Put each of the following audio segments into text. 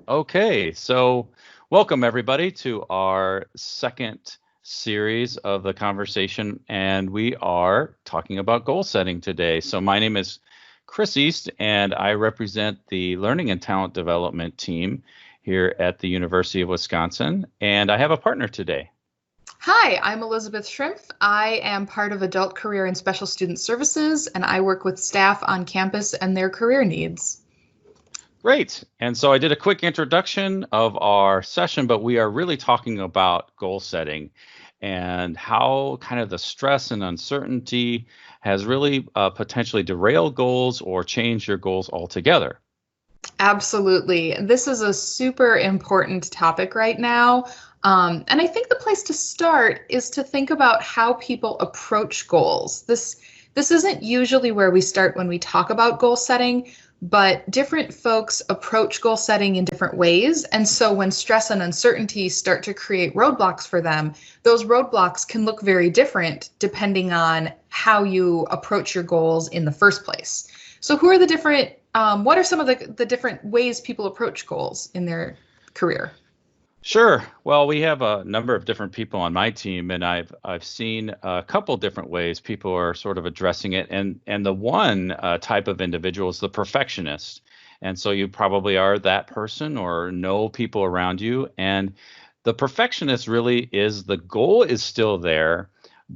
Okay, so welcome everybody to our second series of the conversation, and we are talking about goal setting today. So my name is Chris East, and I represent the Learning and Talent Development team here at the University of Wisconsin, and I have a partner today. Hi, I'm Elizabeth Schrimpf. I am part of Adult Career and Special Student Services, and I work with staff on campus and their career needs. Great. And so I did a quick introduction of our session, but we are really talking about goal setting and how kind of the stress and uncertainty has really potentially derailed goals or changed your goals altogether. Absolutely. This is a super important topic right now. And I think the place to start is to think about how people approach goals. This isn't usually where we start when we talk about goal setting, but different folks approach goal setting in different ways. And so when stress and uncertainty start to create roadblocks for them, those roadblocks can look very different depending on how you approach your goals in the first place. So who are the different, what are some of the different ways people approach goals in their career? Sure. Well, we have a number of different people on my team, and I've seen a couple different ways people are sort of addressing it. And the one type of individual is the perfectionist. And so you probably are that person or know people around you. And the perfectionist really is the goal is still there,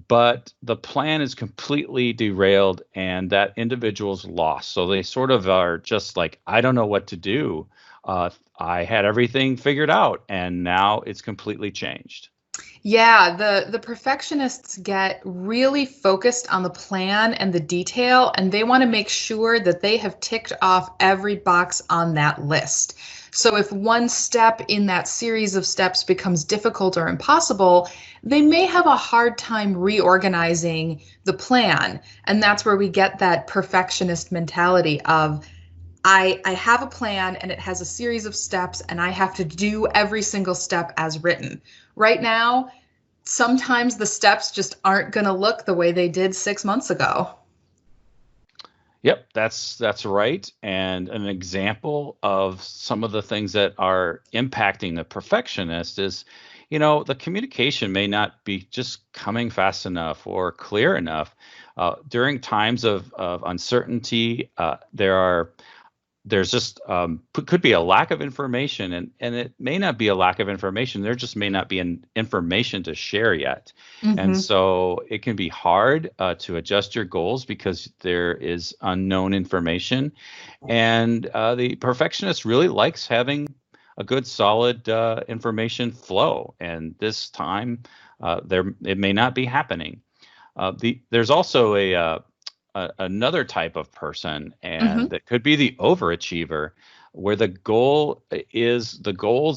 but the plan is completely derailed, and that individual's lost. So they sort of are just like, I don't know what to do. I had everything figured out, and now it's completely changed. Yeah, the perfectionists get really focused on the plan and the detail, and they want to make sure that they have ticked off every box on that list. So if one step in that series of steps becomes difficult or impossible, they may have a hard time reorganizing the plan. And that's where we get that perfectionist mentality of I have a plan and it has a series of steps and I have to do every single step as written. Right now, sometimes the steps just aren't going to look the way they did 6 months ago. Yep, that's right. And an example of some of the things that are impacting the perfectionist is, the communication may not be just coming fast enough or clear enough. During times of uncertainty, there's just could be a lack of information, and it may not be a lack of information. There just may not be an information to share yet. And Hmm. so it can be hard to adjust your goals because there is unknown information. And the perfectionist really likes having a good solid information flow, and this time there it may not be happening. There's also another type of person, and Hmm. that could be the overachiever, where the goals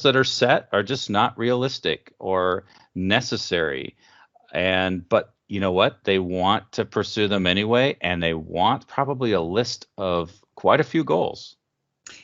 that are set are just not realistic or necessary. And but you know what? They want to pursue them anyway, and they want probably a list of quite a few goals.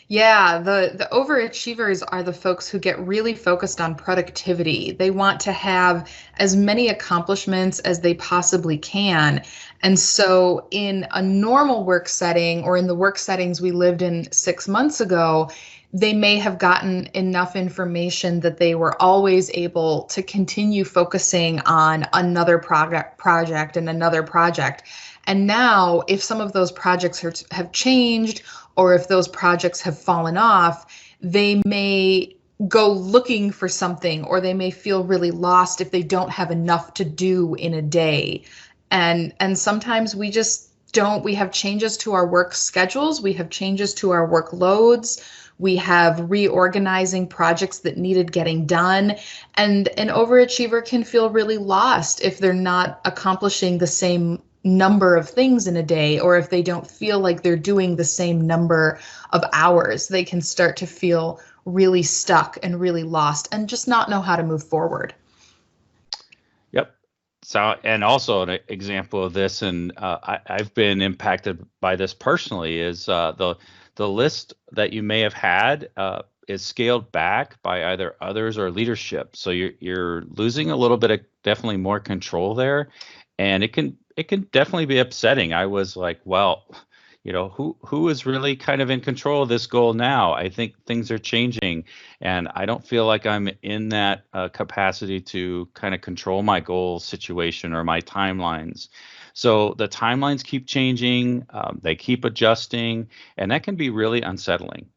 Yeah, the overachievers are the folks who get really focused on productivity. They want to have as many accomplishments as they possibly can. And so in a normal work setting or in the work settings we lived in 6 months ago, they may have gotten enough information that they were always able to continue focusing on another project and another project. And now, if some of those projects have changed, or if those projects have fallen off, they may go looking for something, or they may feel really lost if they don't have enough to do in a day. And sometimes we just don't, we have changes to our work schedules, we have changes to our workloads, we have reorganizing projects that needed getting done. And an overachiever can feel really lost if they're not accomplishing the same number of things in a day, or if they don't feel like they're doing the same number of hours. They can start to feel really stuck and really lost and just not know how to move forward. Yep. So, and also an example of this, and I've been impacted by this personally, is the list that you may have had is scaled back by either others or leadership. So you're losing a little bit of definitely more control there, and it can definitely be upsetting. I was like, well, who is really kind of in control of this goal now? I think things are changing, and I don't feel like I'm in that capacity to kind of control my goal situation or my timelines. So the timelines keep changing, they keep adjusting, and that can be really unsettling.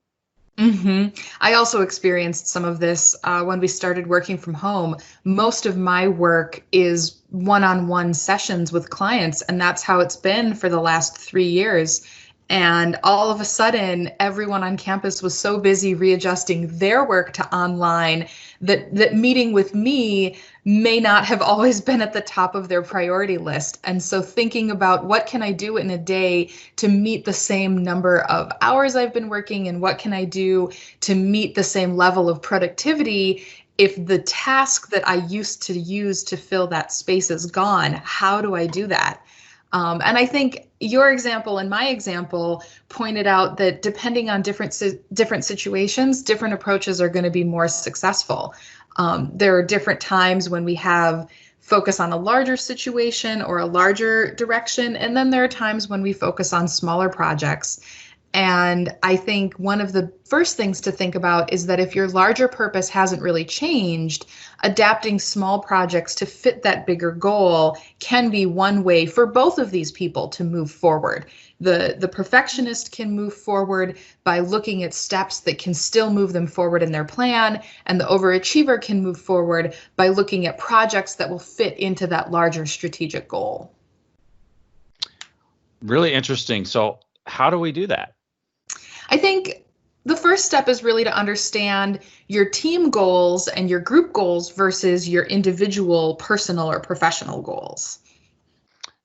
I also experienced some of this when we started working from home. Most of my work is one-on-one sessions with clients, and that's how it's been for the last 3 years. And all of a sudden, everyone on campus was so busy readjusting their work to online that meeting with me may not have always been at the top of their priority list. And so thinking about what can I do in a day to meet the same number of hours I've been working, and what can I do to meet the same level of productivity if the task that I used to use to fill that space is gone. How do I do that? And I think your example and my example pointed out that depending on different situations, different approaches are going to be more successful. There are different times when we have focus on a larger situation or a larger direction, and then there are times when we focus on smaller projects. And I think one of the first things to think about is that if your larger purpose hasn't really changed, adapting small projects to fit that bigger goal can be one way for both of these people to move forward. The perfectionist can move forward by looking at steps that can still move them forward in their plan, and the overachiever can move forward by looking at projects that will fit into that larger strategic goal. Really interesting. So how do we do that? I think the first step is really to understand your team goals and your group goals versus your individual personal or professional goals.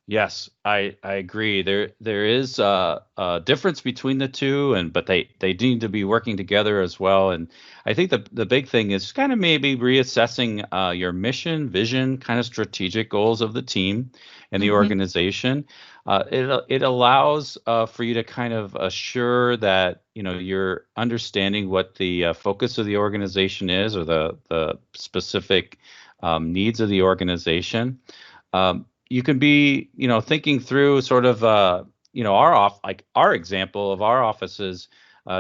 Yes, I agree. There is a difference between the two, but they need to be working together as well. And I think the big thing is kind of maybe reassessing your mission, vision, kind of strategic goals of the team and the Mm-hmm. organization. It allows for you to kind of assure that you're understanding what the focus of the organization is, or the specific needs of the organization. You can be, thinking through sort of, our example of our offices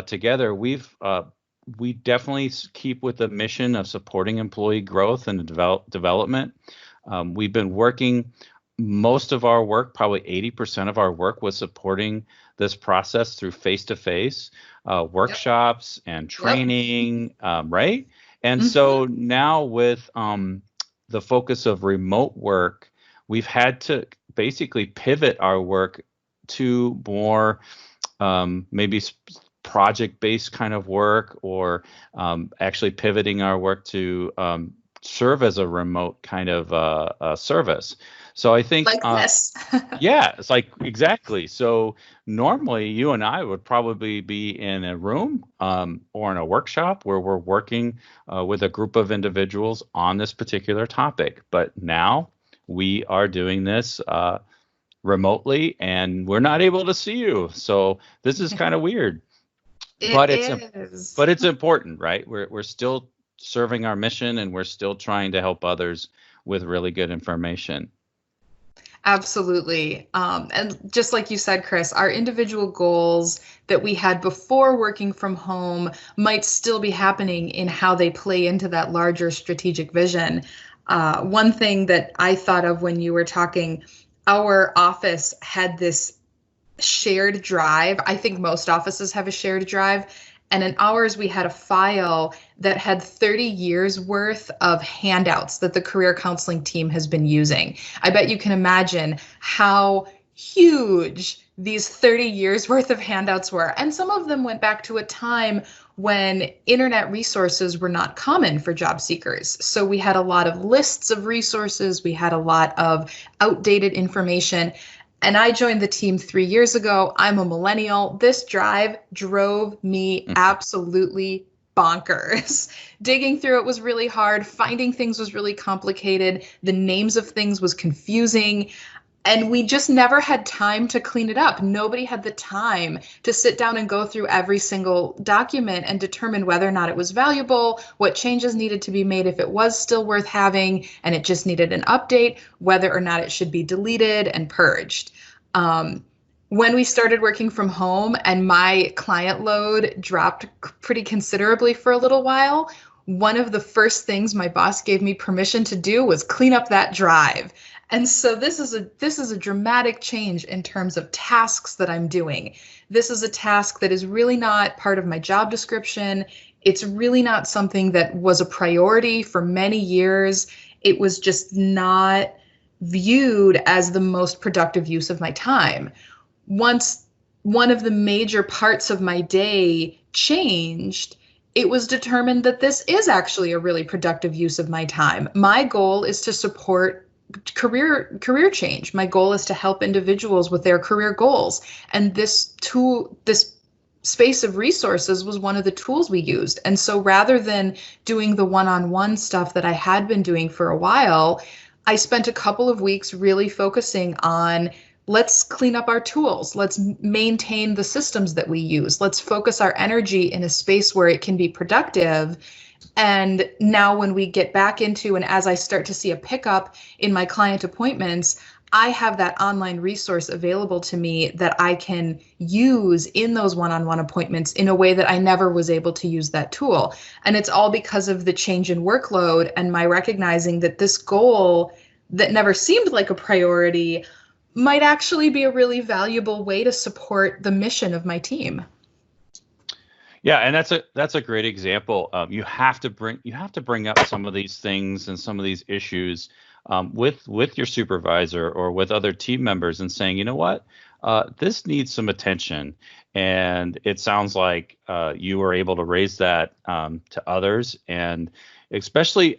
together. We definitely keep with the mission of supporting employee growth and development. We've been working most of our work, probably 80% of our work, was supporting this process through face-to-face Yep. workshops and Yep. training, right? And Mm-hmm. so now with the focus of remote work, we've had to basically pivot our work to more maybe project-based kind of work, or actually pivoting our work to serve as a remote kind of service. So I think, Like this. yeah, it's like exactly. So normally you and I would probably be in a room or in a workshop where we're working with a group of individuals on this particular topic. But now we are doing this remotely, and we're not able to see you. So this is kind of weird, It but is. but it's important, right? We're still serving our mission, and we're still trying to help others with really good information. Absolutely. And just like you said, Chris, our individual goals that we had before working from home might still be happening in how they play into that larger strategic vision. One thing that I thought of when you were talking, our office had this shared drive. I think most offices have a shared drive. And in ours, we had a file that had 30 years worth of handouts that the career counseling team has been using. I bet you can imagine how huge these 30 years worth of handouts were. And some of them went back to a time when internet resources were not common for job seekers. So we had a lot of lists of resources, we had a lot of outdated information. And I joined the team 3 years ago. I'm a millennial. This drive drove me absolutely bonkers. Digging through it was really hard. Finding things was really complicated. The names of things was confusing. And we just never had time to clean it up. Nobody had the time to sit down and go through every single document and determine whether or not it was valuable, what changes needed to be made if it was still worth having, and it just needed an update, whether or not it should be deleted and purged. Um, When we started working from home and my client load dropped pretty considerably for a little while, one of the first things my boss gave me permission to do was clean up that drive. And so this is a dramatic change in terms of tasks that I'm doing. This is a task that is really not part of my job description. It's really not something that was a priority for many years. It was just not viewed as the most productive use of my time. Once one of the major parts of my day changed, it was determined that this is actually a really productive use of my time. My goal is to support career change. My goal is to help individuals with their career goals. And this space of resources was one of the tools we used. And so rather than doing the one-on-one stuff that I had been doing for a while, I spent a couple of weeks really focusing on, let's clean up our tools. Let's maintain the systems that we use. Let's focus our energy in a space where it can be productive. And now when we get back into, and as I start to see a pickup in my client appointments, I have that online resource available to me that I can use in those one-on-one appointments in a way that I never was able to use that tool. And it's all because of the change in workload and my recognizing that this goal that never seemed like a priority might actually be a really valuable way to support the mission of my team. Yeah, and that's a great example. You have to bring up some of these things and some of these issues with your supervisor or with other team members, and saying, you know what, this needs some attention. And it sounds like you were able to raise that to others, and especially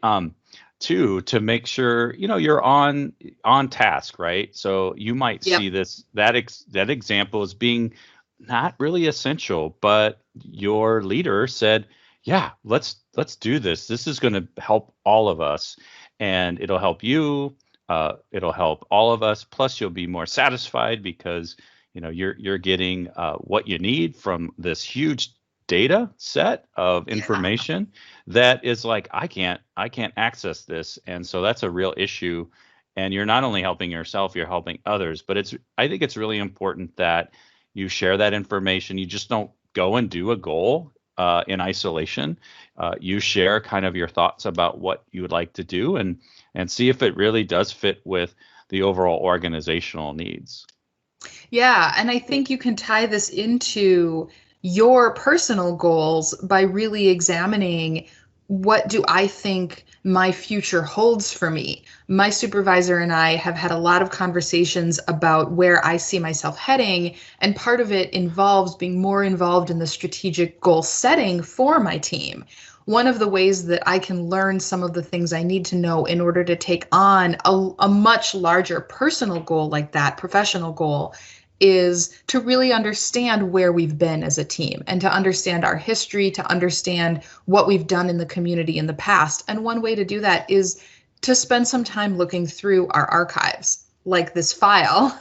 too, to make sure you're on task, right? So you might Yep. see that example as being not really essential, but your leader said, "Yeah, let's do this. This is going to help all of us, and it'll help you. It'll help all of us. Plus, you'll be more satisfied because you're getting what you need from this huge data set of Yeah. information that is like, I can't access this, and so that's a real issue. And you're not only helping yourself, you're helping others. But I think it's really important that you share that information. You just don't go and do a goal in isolation. You share kind of your thoughts about what you would like to do, and see if it really does fit with the overall organizational needs. Yeah, and I think you can tie this into your personal goals by really examining, what do I think my future holds for me? My supervisor and I have had a lot of conversations about where I see myself heading, and part of it involves being more involved in the strategic goal setting for my team. One of the ways that I can learn some of the things I need to know in order to take on a much larger personal goal like that, professional goal, is to really understand where we've been as a team and to understand our history, to understand what we've done in the community in the past. And one way to do that is to spend some time looking through our archives, like this file,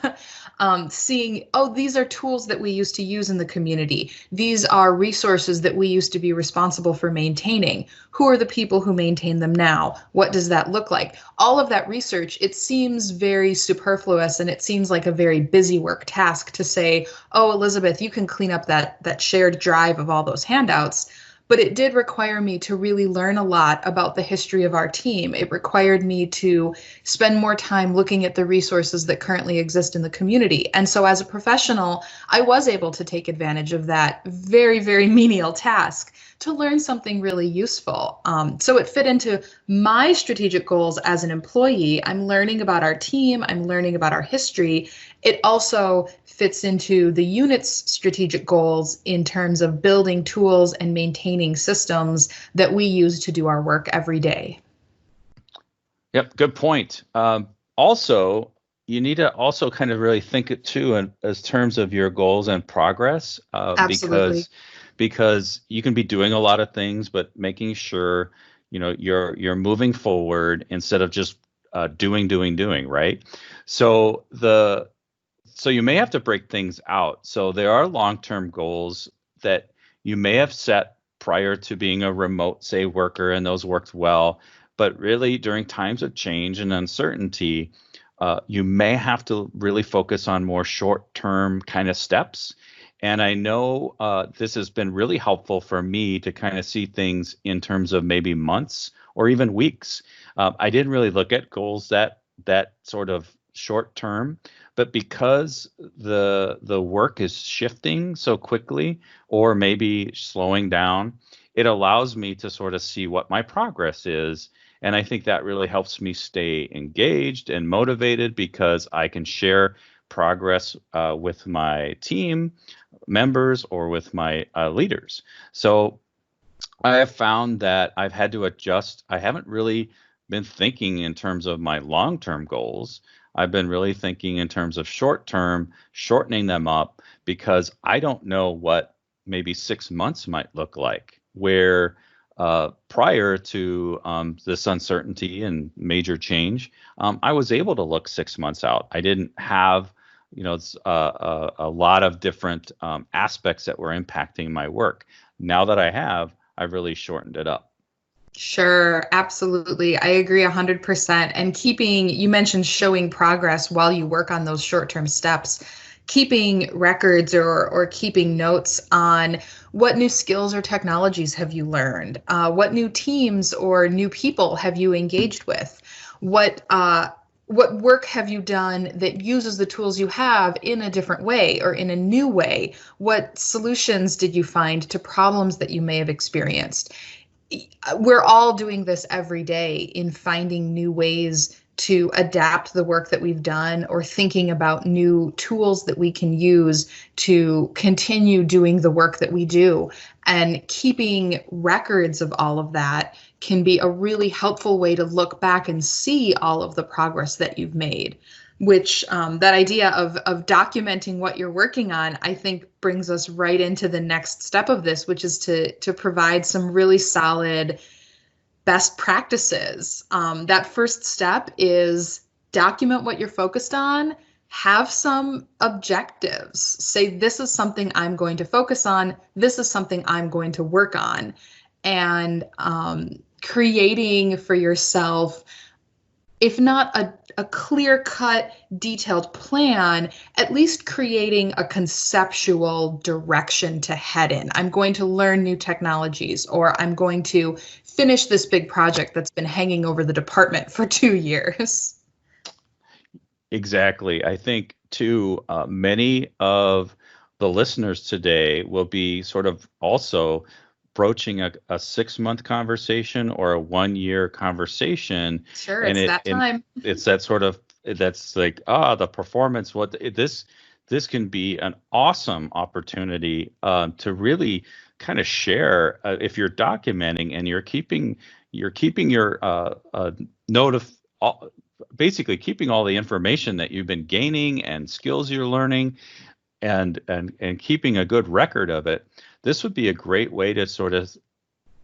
seeing, oh, these are tools that we used to use in the community. These are resources that we used to be responsible for maintaining. Who are the people who maintain them now? What does that look like? All of that research, it seems very superfluous, and it seems like a very busy work task to say, oh, Elizabeth, you can clean up that shared drive of all those handouts. But it did require me to really learn a lot about the history of our team. It required me to spend more time looking at the resources that currently exist in the community. And so as a professional, I was able to take advantage of that very, very menial task to learn something really useful. So it fit into my strategic goals as an employee. I'm learning about our team, I'm learning about our history. It also fits into the unit's strategic goals in terms of building tools and maintaining systems that we use to do our work every day. Yep, good point. Also, you need to also kind of really think it too in as terms of your goals and progress, Absolutely. because you can be doing a lot of things, but making sure you're moving forward instead of just doing, right? So you may have to break things out. So there are long-term goals that you may have set prior to being a remote, say, worker, and those worked well. But really, during times of change and uncertainty, You may have to really focus on more short-term kind of steps. And I know this has been really helpful for me to kind of see things in terms of maybe months or even weeks. I didn't really look at goals that sort of short term, but because the work is shifting so quickly or maybe slowing down, it allows me to sort of see what my progress is. And I think that really helps me stay engaged and motivated because I can share progress with my team members or with my leaders. So I have found that I've had to adjust. I haven't really been thinking in terms of my long term goals. I've been really thinking in terms of short term, shortening them up because I don't know what maybe 6 months might look like. Where prior to this uncertainty and major change, I was able to look 6 months out. I didn't have it's a lot of different aspects that were impacting my work. Now that I have, I've really shortened it up. Sure, absolutely. I agree 100%. And you mentioned showing progress while you work on those short-term steps, keeping records or keeping notes on what new skills or technologies have you learned, what new teams or new people have you engaged with, what work have you done that uses the tools you have in a different way or in a new way? What solutions did you find to problems that you may have experienced? We're all doing this every day in finding new ways to adapt the work that we've done or thinking about new tools that we can use to continue doing the work that we do. And keeping records of all of that can be a really helpful way to look back and see all of the progress that you've made. Which that idea of documenting what you're working on, I think brings us right into the next step of this, which is to provide some really solid best practices. That first step is document what you're focused on, have some objectives. Say, this is something I'm going to focus on, this is something I'm going to work on. And creating for yourself, if not a clear-cut, detailed plan, at least creating a conceptual direction to head in. I'm going to learn new technologies, or I'm going to finish this big project that's been hanging over the department for 2 years. Exactly. I think, too, many of the listeners today will be sort of also broaching a 6 month conversation or a 1 year conversation, Sure, and it's that time. it's that sort of that's like the performance. This can be an awesome opportunity to really kind of share if you're documenting and you're keeping your note of all, basically keeping all the information that you've been gaining and skills you're learning and keeping a good record of it. This would be a great way to sort of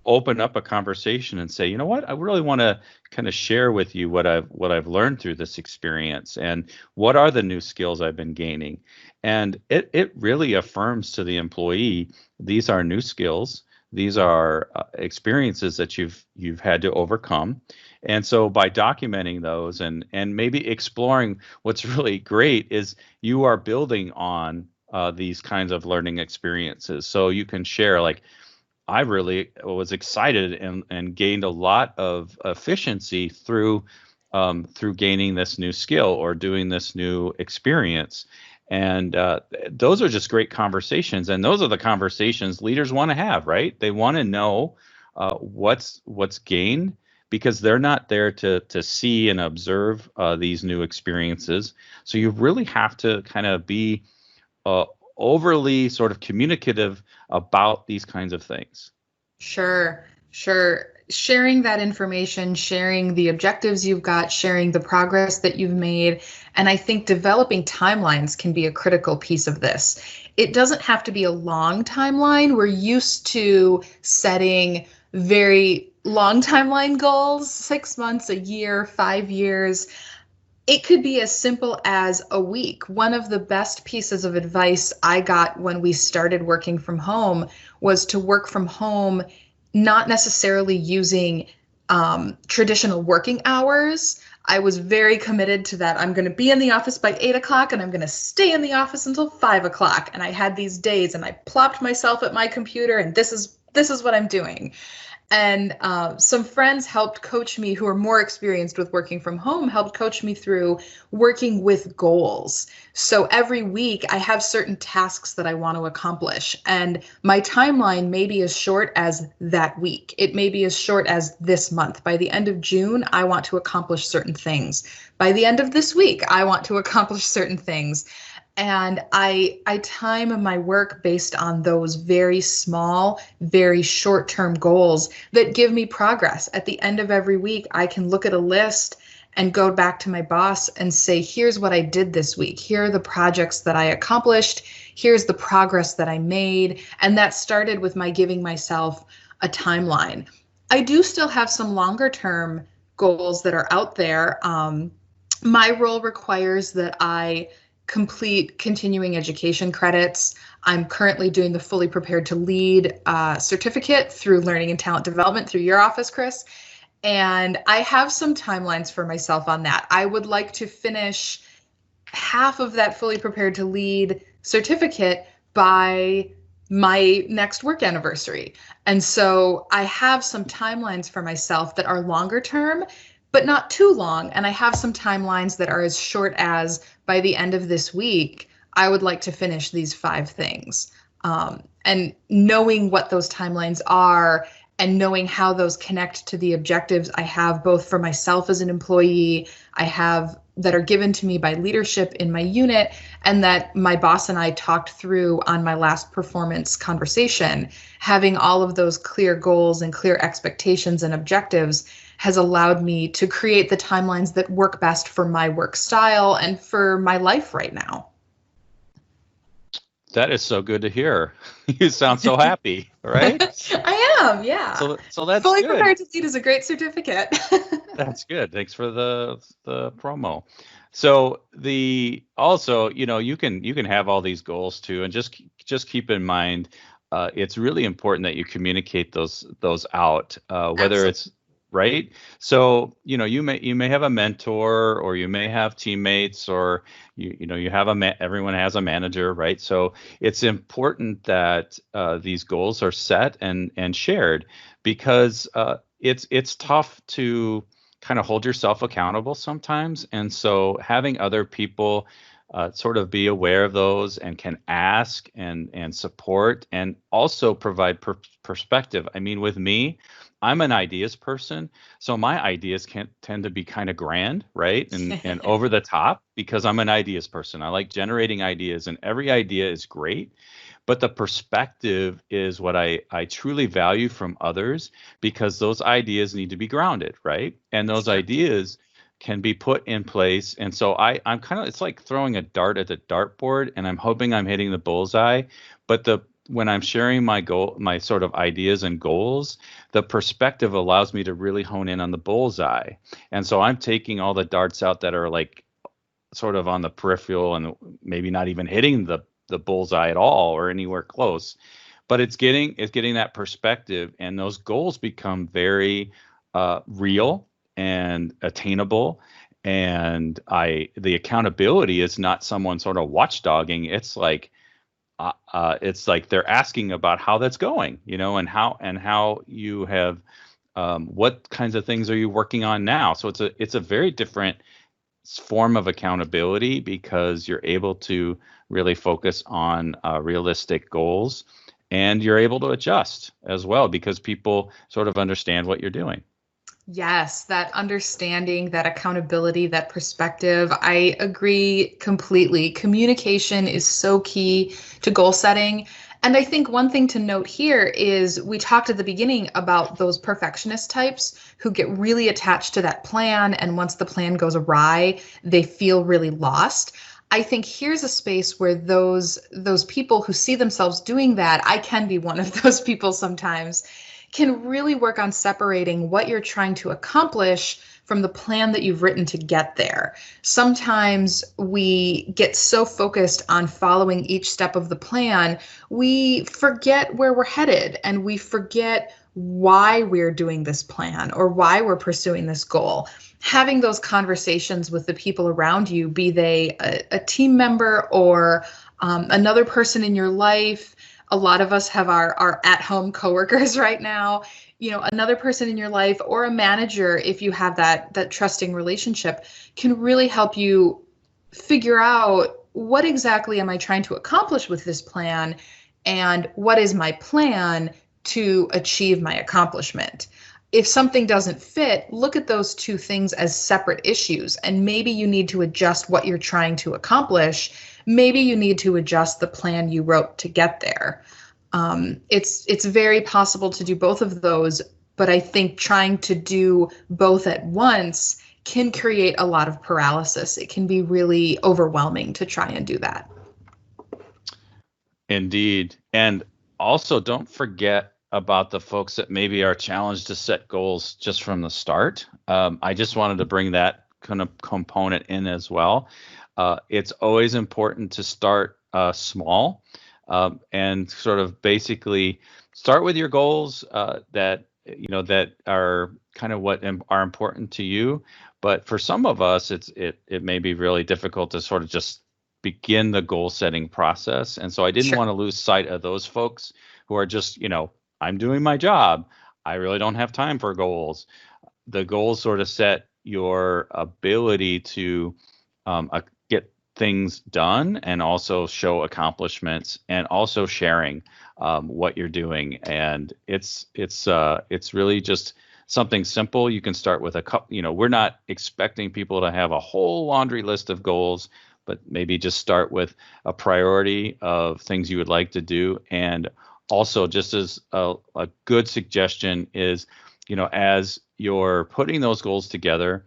open up a conversation and say, you know what, I really want to kind of share with you what I've learned through this experience and what are the new skills I've been gaining. And it really affirms to the employee, these are new skills, these are experiences that you've had to overcome. And so by documenting those and maybe exploring, what's really great is you are building on these kinds of learning experiences. So you can share, like, I really was excited and gained a lot of efficiency through gaining this new skill or doing this new experience. And those are just great conversations. And those are the conversations leaders want to have, right? They want to know what's gained, because they're not there to see and observe these new experiences. So you really have to kind of be uh, overly sort of communicative about these kinds of things. Sure, sure. Sharing that information, sharing the objectives you've got, sharing the progress that you've made. And I think developing timelines can be a critical piece of this. It doesn't have to be a long timeline. We're used to setting very long timeline goals, 6 months, a year, 5 years. It could be as simple as a week. One of the best pieces of advice I got when we started working from home was to work from home, not necessarily using traditional working hours. I was very committed to that. I'm going to be in the office by 8 o'clock and I'm going to stay in the office until 5 o'clock. And I had these days and I plopped myself at my computer and this is what I'm doing. And some friends helped coach me who are more experienced with working from home, helped coach me through working with goals. So every week I have certain tasks that I want to accomplish. And my timeline may be as short as that week. It may be as short as this month. By the end of June, I want to accomplish certain things. By the end of this week, I want to accomplish certain things. And I time my work based on those very small, very short-term goals that give me progress. At the end of every week, I can look at a list and go back to my boss and say, here's what I did this week. Here are the projects that I accomplished. Here's the progress that I made. And that started with my giving myself a timeline. I do still have some longer term goals that are out there. My role requires that I complete continuing education credits. I'm currently doing the Fully Prepared to Lead certificate through Learning and Talent Development through your office, Chris. And I have some timelines for myself on that. I would like to finish half of that Fully Prepared to Lead certificate by my next work anniversary. And so I have some timelines for myself that are longer term, but not too long. And I have some timelines that are as short as by the end of this week, I would like to finish these 5 things. And knowing what those timelines are and knowing how those connect to the objectives I have both for myself as an employee, I have that are given to me by leadership in my unit, and that my boss and I talked through on my last performance conversation, having all of those clear goals and clear expectations and objectives has allowed me to create the timelines that work best for my work style and for my life right now. That is so good to hear. You sound so happy, right? I am, yeah. So that's Fully good. Prepared to Lead is a great certificate. That's good. Thanks for the promo. So also, you can have all these goals too, and just keep in mind, it's really important that you communicate those out, whether Absolutely. it's right. So you may have a mentor, or you may have teammates, or you have everyone has a manager, right? So it's important that these goals are set and shared, because it's tough to kind of hold yourself accountable sometimes. And so having other people sort of be aware of those and can ask and support and also provide perspective. I mean, with me, I'm an ideas person, so my ideas can tend to be kind of grand, right? And over the top, because I'm an ideas person. I like generating ideas, and every idea is great. But the perspective is what I truly value from others, because those ideas need to be grounded, right? And those Sure. ideas can be put in place. And so I'm kind of, it's like throwing a dart at the dartboard, and I'm hoping I'm hitting the bullseye. But when I'm sharing my sort of ideas and goals, the perspective allows me to really hone in on the bullseye. And so I'm taking all the darts out that are like sort of on the peripheral and maybe not even hitting the bullseye at all or anywhere close. But it's getting that perspective, and those goals become very real and attainable. And the accountability is not someone sort of watchdogging. It's like they're asking about how that's going, and how you have, what kinds of things are you working on now. So it's a very different form of accountability, because you're able to really focus on realistic goals, and you're able to adjust as well, because people sort of understand what you're doing. Yes, that understanding, that accountability, that perspective. I agree completely. Communication is so key to goal setting. And I think one thing to note here is we talked at the beginning about those perfectionist types who get really attached to that plan. And once the plan goes awry, they feel really lost. I think here's a space where those people who see themselves doing that, I can be one of those people sometimes, can really work on separating what you're trying to accomplish from the plan that you've written to get there. Sometimes we get so focused on following each step of the plan, we forget where we're headed, and we forget why we're doing this plan or why we're pursuing this goal. Having those conversations with the people around you, be they a team member or another person in your life. A lot of us have our at-home coworkers right now. Another person in your life or a manager, if you have that trusting relationship, can really help you figure out what exactly am I trying to accomplish with this plan and what is my plan to achieve my accomplishment. If something doesn't fit, look at those two things as separate issues, and maybe you need to adjust what you're trying to accomplish. Maybe you need to adjust the plan you wrote to get there. It's very possible to do both of those, but I think trying to do both at once can create a lot of paralysis. It can be really overwhelming to try and do that. Indeed. And also, don't forget about the folks that maybe are challenged to set goals just from the start. I just wanted to bring that kind of component in as well. It's always important to start small and sort of basically start with your goals that are kind of what are important to you. But for some of us, it may be really difficult to sort of just begin the goal setting process. And so I didn't want to lose sight of those folks who are just, I'm doing my job. I really don't have time for goals. The goals sort of set your ability to get things done and also show accomplishments and also sharing what you're doing. And it's really just something simple. You can start with a couple. We're not expecting people to have a whole laundry list of goals, but maybe just start with a priority of things you would like to do. And also, just as a good suggestion is, as you're putting those goals together,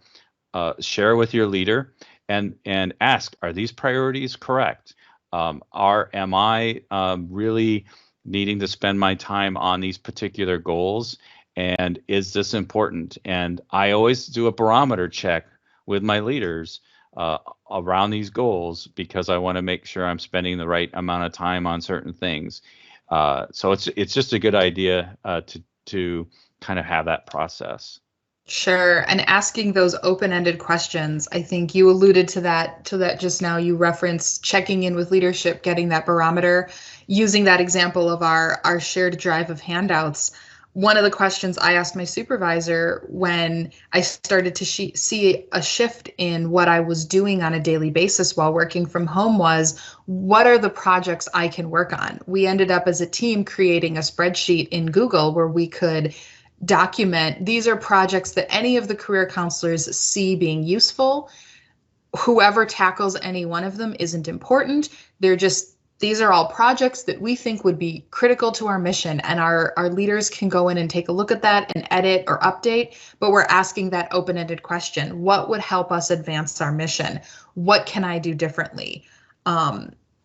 share with your leader and ask, are these priorities correct? Am I really needing to spend my time on these particular goals? And is this important? And I always do a barometer check with my leaders around these goals because I want to make sure I'm spending the right amount of time on certain things. So it's just a good idea to kind of have that process. Sure. And asking those open-ended questions. I think you alluded to that just now. You referenced checking in with leadership, getting that barometer, using that example of our shared drive of handouts. One of the questions I asked my supervisor when I started to see a shift in what I was doing on a daily basis while working from home was, what are the projects I can work on? We ended up as a team creating a spreadsheet in Google where we could document, these are projects that any of the career counselors see being useful. Whoever tackles any one of them isn't important. These are all projects that we think would be critical to our mission, and our leaders can go in and take a look at that and edit or update, but we're asking that open-ended question. What would help us advance our mission? What can I do differently?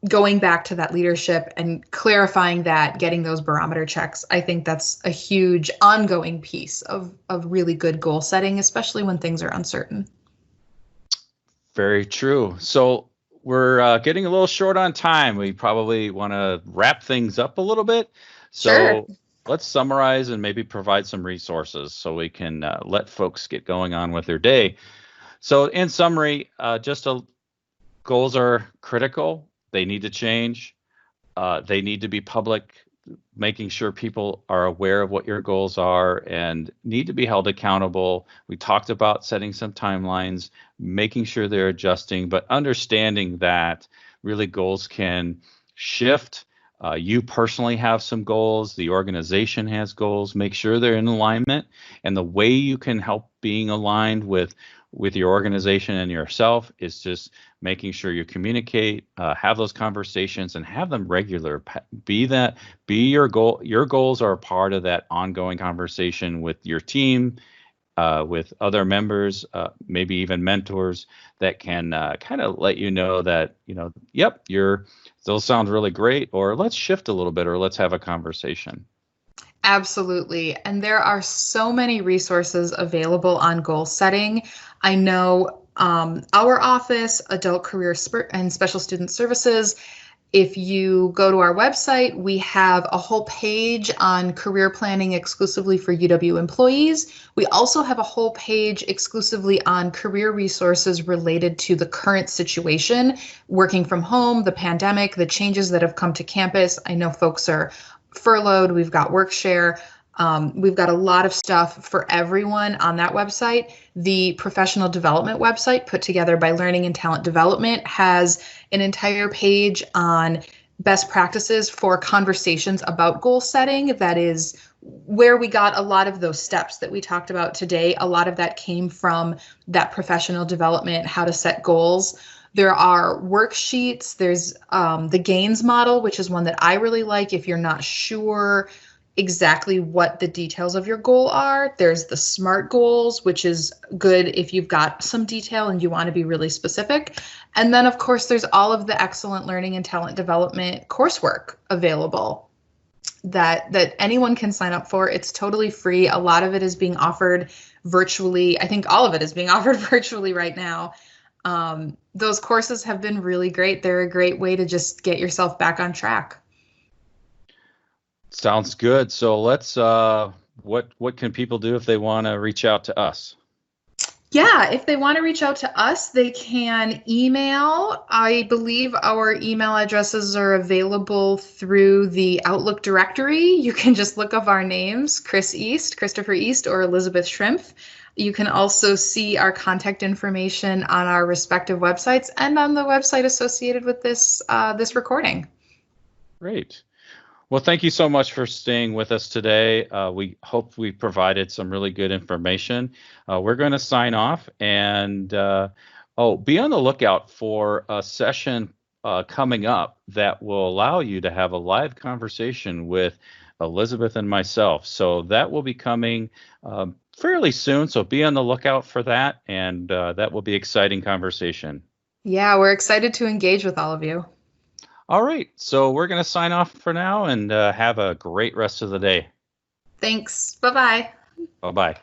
Going back to that leadership and clarifying that, getting those barometer checks, I think that's a huge ongoing piece of really good goal setting, especially when things are uncertain. Very true. So we're getting a little short on time. We probably want to wrap things up a little bit. So Sure. Let's summarize and maybe provide some resources so we can let folks get going on with their day. So in summary, goals are critical. They need to change. They need to be public, making sure people are aware of what your goals are and need to be held accountable. We talked about setting some timelines, making sure they're adjusting, but understanding that really goals can shift. You personally have some goals. The organization has goals. Make sure they're in alignment. And the way you can help being aligned with your organization and yourself is just making sure you communicate, have those conversations, and have them regular. Be your goal. Your goals are a part of that ongoing conversation with your team, with other members, maybe even mentors that can kind of let you know that, yep, those sound really great, or let's shift a little bit, or let's have a conversation. Absolutely. And there are so many resources available on goal setting. I know our office, Adult Career and Special Student Services, If you go to our website, we have a whole page on career planning exclusively for UW employees. We also have a whole page exclusively on career resources related to the current situation, working from home, the pandemic, the changes that have come to campus. I know folks are furloughed. We've got WorkShare. We've got a lot of stuff for everyone on that website. The professional development website, put together by Learning and Talent Development, has an entire page on best practices for conversations about goal setting. That is where we got a lot of those steps that we talked about today. A lot of that came from that professional development, how to set goals. There are worksheets. There's the gains model, which is one that I really like if you're not sure exactly what the details of your goal are. There's the SMART goals, which is good if you've got some detail and you want to be really specific. And then, of course, there's all of the excellent learning and talent development coursework available that anyone can sign up for. It's totally free. A lot of it is being offered virtually. I think all of it is being offered virtually right now. Those courses have been really great. They're a great way to just get yourself back on track. Sounds good. So let's what can people do if they want to reach out to us? Yeah, if they want to reach out to us, they can email. I believe our email addresses are available through the Outlook directory. You can just look up our names, Christopher East, or Elizabeth Schrimpf. You can also see our contact information on our respective websites and on the website associated with this recording. Great. Well, thank you so much for staying with us today. We hope we provided some really good information. We're going to sign off and be on the lookout for a session coming up that will allow you to have a live conversation with Elizabeth and myself. So that will be coming fairly soon. So be on the lookout for that, and that will be an exciting conversation. Yeah, we're excited to engage with all of you. All right, so we're going to sign off for now and have a great rest of the day. Thanks. Bye-bye. Bye-bye.